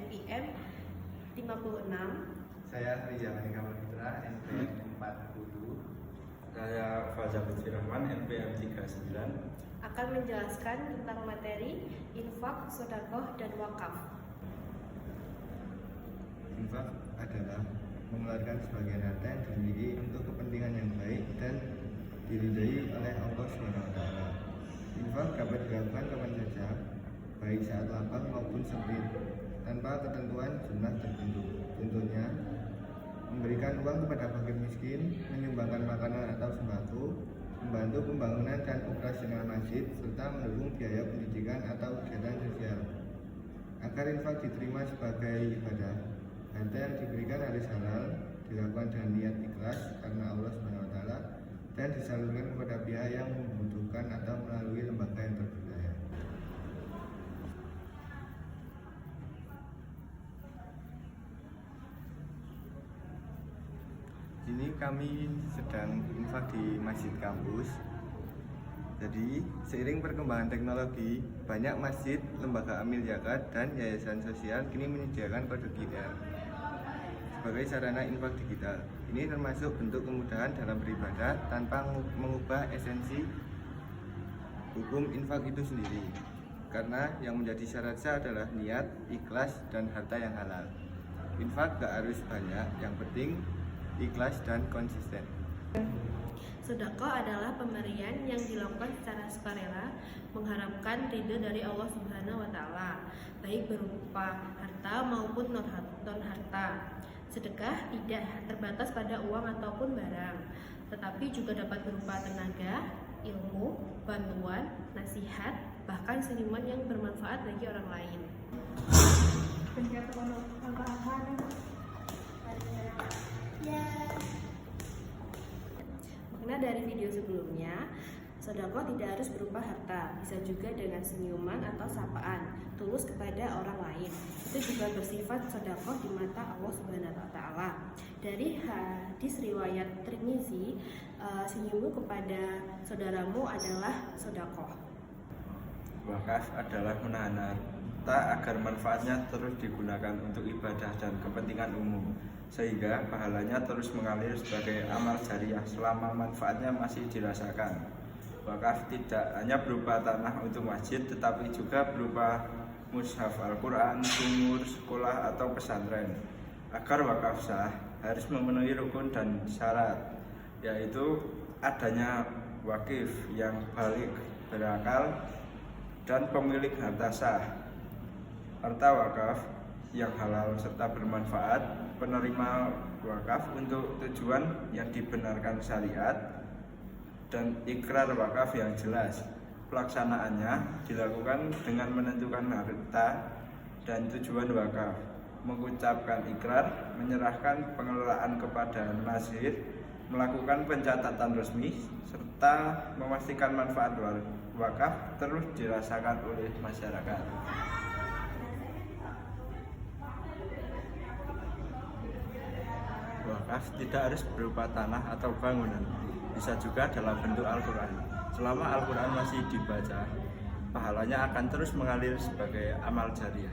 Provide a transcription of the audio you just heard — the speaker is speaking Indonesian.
NPM 56. Saya Rizal Kamal Putra, NPM 40. Saya Fajar Lutfi Rahman, NPM 39. Akan menjelaskan tentang materi infak, sedekah, dan wakaf. Infak adalah mengeluarkan sebagian harta yang dimiliki untuk kepentingan yang baik dan diridhai oleh Allah SWT. Infak dapat dilakukan kapan saja, baik saat lapang maupun sempit, tanpa ketentuan jumlah tertentu. Contohnya, memberikan uang kepada fakir miskin, menyumbangkan makanan atau sembako, membantu pembangunan dan operasional masjid, serta mendukung biaya pendidikan atau kegiatan sosial. Agar infak diterima sebagai ibadah, harta yang diberikan harus halal, dilakukan dengan niat ikhlas karena Allah SWT, dan disalurkan kepada pihak yang membutuhkan atau melalui lembaga yang terpercaya. Ini kami sedang infak di masjid kampus. Jadi, seiring perkembangan teknologi, banyak masjid, lembaga amil zakat, dan yayasan sosial kini menyediakan kode QR sebagai sarana infak digital. Ini termasuk bentuk kemudahan dalam beribadah tanpa mengubah esensi hukum infak itu sendiri. Karena yang menjadi syarat sah adalah niat, ikhlas, dan harta yang halal. Infak gak harus banyak, yang penting ikhlas dan konsisten. Sedekah adalah pemberian yang dilakukan secara sukarela mengharapkan ridho dari Allah Subhanahu wa taala, baik berupa harta maupun non harta. Sedekah tidak terbatas pada uang ataupun barang, tetapi juga dapat berupa tenaga, ilmu, bantuan, nasihat, bahkan senyuman yang bermanfaat bagi orang lain. Makna dari video sebelumnya, sedekah tidak harus berupa harta, bisa juga dengan senyuman atau sapaan tulus kepada orang lain. Itu juga bersifat sedekah di mata Allah Subhanahu wa taala. Dari hadis riwayat Tirmizi, senyummu kepada saudaramu adalah sedekah. Wakaf adalah menahan harta agar manfaatnya terus digunakan untuk ibadah dan kepentingan umum, sehingga pahalanya terus mengalir sebagai amal jariah selama manfaatnya masih dirasakan. Wakaf tidak hanya berupa tanah untuk masjid, tetapi juga berupa mushaf Al-Quran, sumur, sekolah, atau pesantren. Agar wakaf sah, harus memenuhi rukun dan syarat, yaitu adanya wakif yang balik berakal dan pemilik harta sah, harta wakaf yang halal serta bermanfaat, penerima wakaf untuk tujuan yang dibenarkan syariat, dan ikrar wakaf yang jelas. Pelaksanaannya dilakukan dengan menentukan harta dan tujuan wakaf, mengucapkan ikrar, menyerahkan pengelolaan kepada nasir, melakukan pencatatan resmi, serta memastikan manfaat wakaf terus dirasakan oleh masyarakat. Wakaf tidak harus berupa tanah atau bangunan, bisa juga dalam bentuk Al-Quran. Selama Al-Quran masih dibaca, pahalanya akan terus mengalir sebagai amal jariah.